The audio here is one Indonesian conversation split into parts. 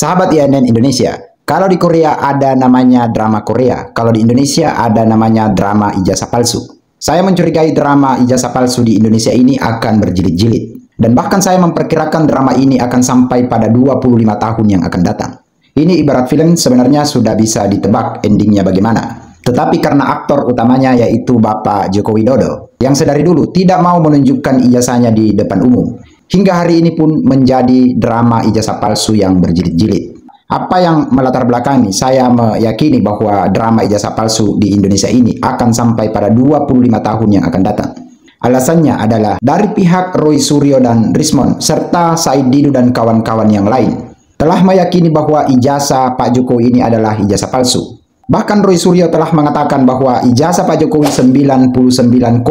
Sahabat INN Indonesia, kalau di Korea ada namanya drama Korea, kalau di Indonesia ada namanya drama ijazah palsu. Saya mencurigai drama ijazah palsu di Indonesia ini akan berjilid-jilid. Dan bahkan saya memperkirakan drama ini akan sampai pada 25 tahun yang akan datang. Ini ibarat film, sebenarnya sudah bisa ditebak endingnya bagaimana. Tetapi karena aktor utamanya yaitu Bapak Joko Widodo, yang sedari dulu tidak mau menunjukkan ijazahnya di depan umum, hingga hari ini pun menjadi drama ijazah palsu yang berjilid-jilid. Apa yang melatar belakangi saya meyakini bahwa drama ijazah palsu di Indonesia ini akan sampai pada 25 tahun yang akan datang. Alasannya adalah dari pihak Roy Suryo dan Rismond, serta Said Didu dan kawan-kawan yang lain, telah meyakini bahwa ijazah Pak Jokowi ini adalah ijazah palsu. Bahkan Roy Suryo telah mengatakan bahwa ijazah Pak Jokowi 99,9%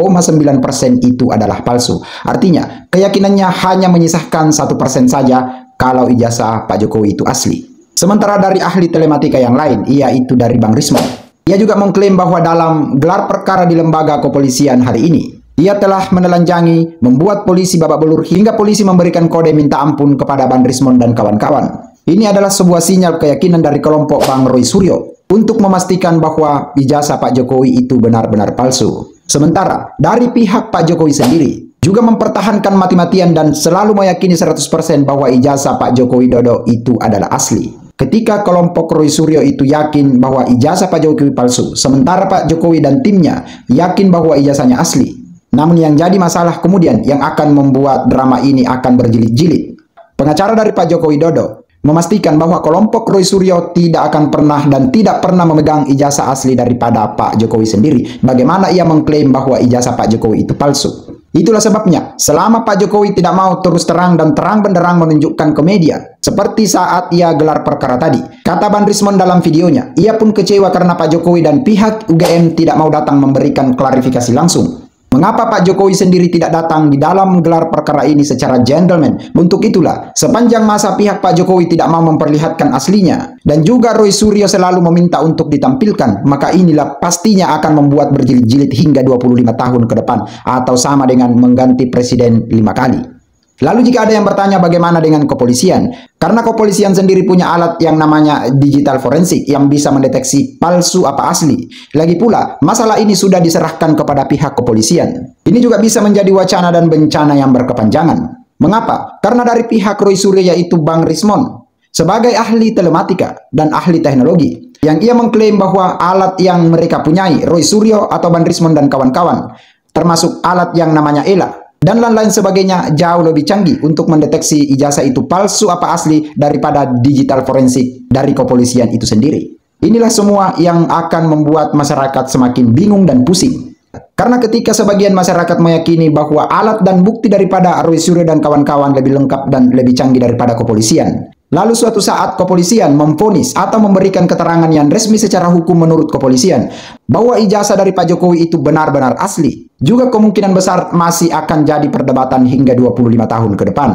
itu adalah palsu. Artinya, keyakinannya hanya menyisahkan 1% saja kalau ijazah Pak Jokowi itu asli. Sementara dari ahli telematika yang lain, yaitu dari Bang Rismond, ia juga mengklaim bahwa dalam gelar perkara di lembaga kepolisian hari ini, ia telah menelanjangi, membuat polisi babak belur hingga polisi memberikan kode minta ampun kepada Bang Rismond dan kawan-kawan. Ini adalah sebuah sinyal keyakinan dari kelompok Bang Roy Suryo untuk memastikan bahwa ijazah Pak Jokowi itu benar-benar palsu. Sementara dari pihak Pak Jokowi sendiri juga mempertahankan mati-matian dan selalu meyakini 100% bahwa ijazah Pak Joko Widodo itu adalah asli. Ketika kelompok Roy Suryo itu yakin bahwa ijazah Pak Jokowi palsu, sementara Pak Jokowi dan timnya yakin bahwa ijazahnya asli. Namun yang jadi masalah kemudian yang akan membuat drama ini akan berjilid-jilid. Pengacara dari Pak Joko Widodo memastikan bahwa kelompok Roy Suryo tidak akan pernah dan tidak pernah memegang ijazah asli daripada Pak Jokowi sendiri. Bagaimana ia mengklaim bahwa ijazah Pak Jokowi itu palsu? Itulah sebabnya, selama Pak Jokowi tidak mau terus terang dan terang benderang menunjukkan ke media, seperti saat ia gelar perkara tadi, kata Bang Rismond dalam videonya, ia pun kecewa karena Pak Jokowi dan pihak UGM tidak mau datang memberikan klarifikasi langsung. Mengapa Pak Jokowi sendiri tidak datang di dalam gelar perkara ini secara gentleman? Untuk itulah, sepanjang masa pihak Pak Jokowi tidak mau memperlihatkan aslinya, dan juga Roy Suryo selalu meminta untuk ditampilkan, maka inilah pastinya akan membuat berjilid-jilid hingga 25 tahun ke depan, atau sama dengan mengganti presiden 5 kali. Lalu jika ada yang bertanya bagaimana dengan kepolisian, karena kepolisian sendiri punya alat yang namanya digital forensik yang bisa mendeteksi palsu apa asli. Lagi pula, masalah ini sudah diserahkan kepada pihak kepolisian. Ini juga bisa menjadi wacana dan bencana yang berkepanjangan. Mengapa? Karena dari pihak Roy Suryo yaitu Bang Rismond, sebagai ahli telematika dan ahli teknologi, yang ia mengklaim bahwa alat yang mereka punyai, Roy Suryo atau Bang Rismond dan kawan-kawan, termasuk alat yang namanya ELA, dan lain-lain sebagainya jauh lebih canggih untuk mendeteksi ijazah itu palsu apa asli daripada digital forensik dari kepolisian itu sendiri. Inilah semua yang akan membuat masyarakat semakin bingung dan pusing. Karena ketika sebagian masyarakat meyakini bahwa alat dan bukti daripada Roy Suryo dan kawan-kawan lebih lengkap dan lebih canggih daripada kepolisian, lalu suatu saat kepolisian memvonis atau memberikan keterangan yang resmi secara hukum menurut kepolisian bahwa ijazah dari Pak Jokowi itu benar-benar asli, juga kemungkinan besar masih akan jadi perdebatan hingga 25 tahun ke depan.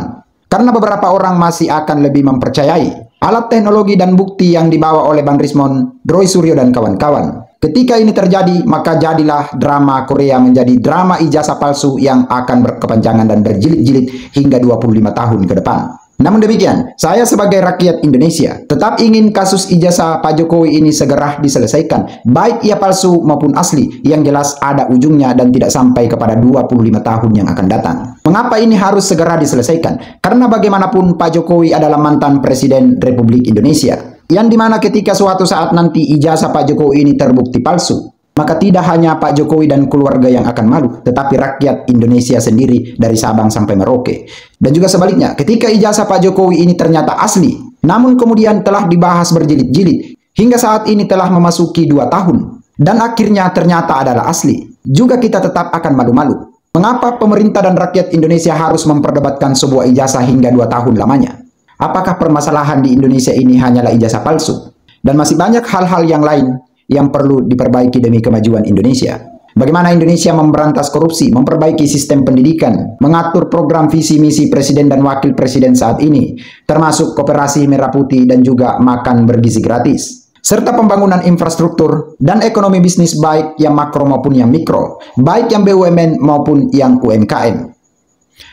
Karena beberapa orang masih akan lebih mempercayai alat teknologi dan bukti yang dibawa oleh Bang Rismond, Roy Suryo dan kawan-kawan. Ketika ini terjadi, maka jadilah drama Korea menjadi drama ijazah palsu yang akan berkepanjangan dan berjilid-jilid hingga 25 tahun ke depan. Namun demikian, saya sebagai rakyat Indonesia tetap ingin kasus ijazah Pak Jokowi ini segera diselesaikan, baik ia palsu maupun asli, yang jelas ada ujungnya dan tidak sampai kepada 25 tahun yang akan datang. Mengapa ini harus segera diselesaikan? Karena bagaimanapun Pak Jokowi adalah mantan Presiden Republik Indonesia, yang dimana ketika suatu saat nanti ijazah Pak Jokowi ini terbukti palsu, maka tidak hanya Pak Jokowi dan keluarga yang akan malu, tetapi rakyat Indonesia sendiri dari Sabang sampai Merauke. Dan juga sebaliknya, ketika ijazah Pak Jokowi ini ternyata asli, namun kemudian telah dibahas berjilid-jilid, hingga saat ini telah memasuki 2 tahun, dan akhirnya ternyata adalah asli, juga kita tetap akan malu-malu. Mengapa pemerintah dan rakyat Indonesia harus memperdebatkan sebuah ijazah hingga 2 tahun lamanya? Apakah permasalahan di Indonesia ini hanyalah ijazah palsu? Dan masih banyak hal-hal yang lain yang perlu diperbaiki demi kemajuan Indonesia. Bagaimana Indonesia memberantas korupsi, memperbaiki sistem pendidikan, mengatur program visi misi presiden dan wakil presiden saat ini, termasuk koperasi merah putih dan juga makan bergizi gratis, serta pembangunan infrastruktur dan ekonomi bisnis baik yang makro maupun yang mikro, baik yang BUMN maupun yang UMKM.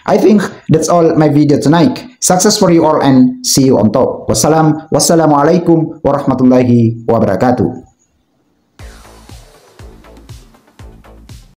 I think that's all my video tonight. Success for you all and see you on top. Wassalamualaikum warahmatullahi wabarakatuh.